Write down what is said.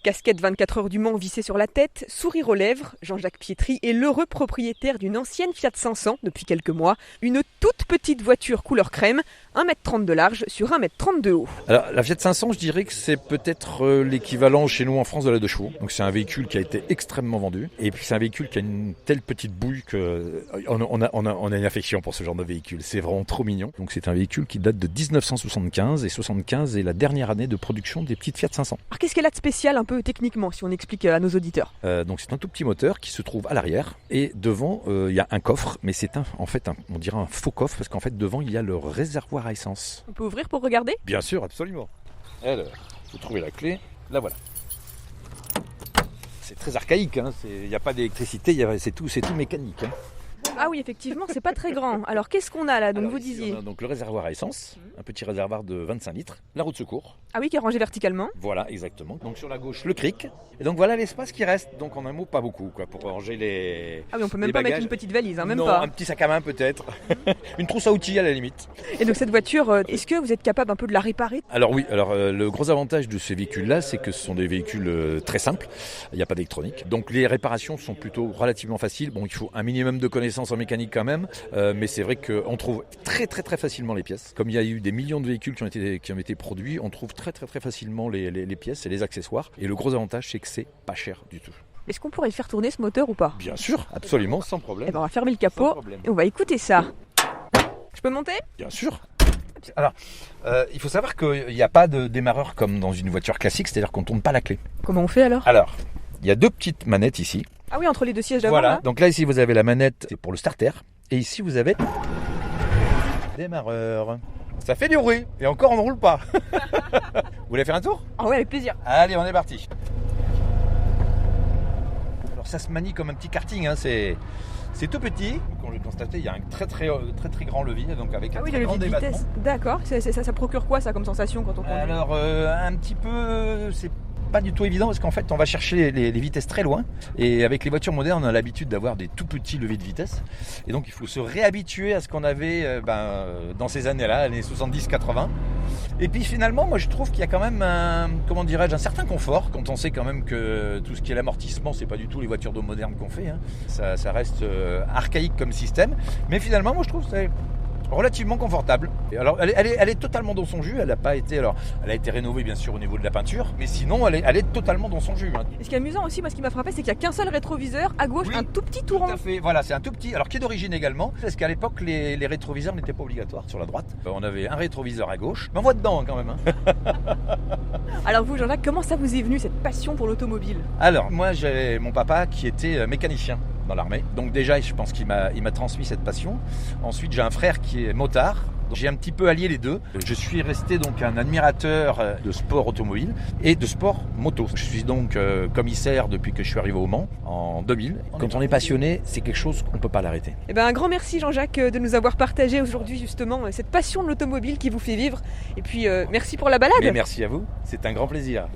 Casquette 24 heures du Mans vissée sur la tête, sourire aux lèvres, Jean-Jacques Pietri est l'heureux propriétaire d'une ancienne Fiat 500 depuis quelques mois. Une toute petite voiture couleur crème, 1,30 m de large sur 1,30 m de haut. Alors la Fiat 500, je dirais que c'est peut-être l'équivalent chez nous en France de la 2 chevaux. Donc c'est un véhicule qui a été extrêmement vendu. Et puis c'est un véhicule qui a une telle petite bouille qu'on a une affection pour ce genre de véhicule. C'est vraiment trop mignon. Donc c'est un véhicule qui date de 1975 et 75 est la dernière année de production des petites Fiat 500. Alors qu'est-ce qu'elle a de spécial un peu techniquement, si on explique à nos auditeurs? Donc c'est un tout petit moteur qui se trouve à l'arrière et devant il y a un coffre, mais c'est on dirait un faux coffre parce qu'en fait devant il y a le réservoir à essence. On peut ouvrir pour regarder? Bien sûr, absolument. Alors, vous trouvez la clé, la voilà. C'est très archaïque, hein. Il n'y a pas d'électricité, c'est tout mécanique. Hein. Ah oui, effectivement, c'est pas très grand. Alors qu'est-ce qu'on a là? Donc Alors, vous ici, disiez. on a donc le réservoir à essence, un petit réservoir de 25 litres, la roue de secours. Ah oui, qui est rangé verticalement. Voilà, exactement. Donc sur la gauche, le cric. Et donc voilà l'espace qui reste. Donc en un mot, pas beaucoup, quoi, pour ranger les. Ah oui, on peut même les pas bagages. mettre une petite valise, hein, même Non, pas. un petit sac à main peut-être. Une trousse à outils à la limite. Et donc cette voiture, est-ce que vous êtes capable un peu de la réparer? Alors oui, le gros avantage de ces véhicules-là, c'est que ce sont des véhicules très simples. Il n'y a pas d'électronique. Donc les réparations sont plutôt relativement faciles. Bon, il faut un minimum de connaissances en mécanique quand même. Mais c'est vrai qu'on trouve très très très facilement les pièces. Comme il y a eu des millions de véhicules qui ont été produits, on trouve très très très facilement les pièces et les accessoires. Et le gros avantage, c'est que c'est pas cher du tout. Est-ce qu'on pourrait faire tourner ce moteur ou pas? Bien sûr, absolument, sans problème. Eh ben, on va fermer le Sans capot problème. et on va écouter ça. Je peux monter? Bien sûr. Alors, il faut savoir qu'il n'y a pas de démarreur comme dans une voiture classique, c'est-à-dire qu'on ne tourne pas la clé. Comment on fait alors? Alors, il y a deux petites manettes ici. Ah oui, entre les deux sièges d'avant. Voilà, Là. donc là ici vous avez la manette, c'est pour le starter. Et ici vous avez démarreur. Ça fait du bruit, et encore on ne roule pas. Vous voulez faire un tour? Ah ouais, avec plaisir. Allez, on est parti. Alors ça se manie comme un petit karting, hein. C'est tout petit. Comme on le constatait, il y a un très grand levier, donc avec un Ah oui, très le grand levier de débattement. vitesse. D'accord. Ça procure quoi ça comme sensation quand on conduit? Alors un petit peu, c'est pas du tout évident parce qu'en fait on va chercher les vitesses très loin et avec les voitures modernes on a l'habitude d'avoir des tout petits leviers de vitesse et donc il faut se réhabituer à ce qu'on avait dans ces années-là, années 70-80. Et puis finalement moi je trouve qu'il y a quand même un certain confort quand on sait quand même que tout ce qui est l'amortissement c'est pas du tout les voitures d'eau modernes qu'on fait, hein. Ça reste archaïque comme système, mais finalement moi je trouve que c'est relativement confortable. Et alors, elle est totalement dans son jus. Elle a été rénovée bien sûr au niveau de la peinture, mais sinon elle est totalement dans son jus. Hein. Et ce qui est amusant aussi, moi ce qui m'a frappé, c'est qu'il n'y a qu'un seul rétroviseur à gauche, Oui, un tout petit Tout touron. à fait. Voilà, c'est un tout petit. Alors qui est d'origine également, parce qu'à l'époque les rétroviseurs n'étaient pas obligatoires sur la droite. On avait un rétroviseur à gauche, mais on voit dedans quand même. Hein. Alors vous, Jean-Jacques, comment ça vous est venu cette passion pour l'automobile? Alors moi j'ai mon papa qui était mécanicien dans l'armée, donc déjà je pense qu'il m'a transmis cette passion. Ensuite j'ai un frère qui est motard. J'ai un petit peu allié les deux. Je suis resté donc un admirateur de sport automobile et de sport moto. Je suis donc commissaire depuis que je suis arrivé au Mans en 2000. Quand on est passionné, c'est quelque chose qu'on ne peut pas l'arrêter. Eh ben, un grand merci Jean-Jacques de nous avoir partagé aujourd'hui justement cette passion de l'automobile qui vous fait vivre. Et puis merci pour la balade. Mais merci à vous, c'est un grand plaisir.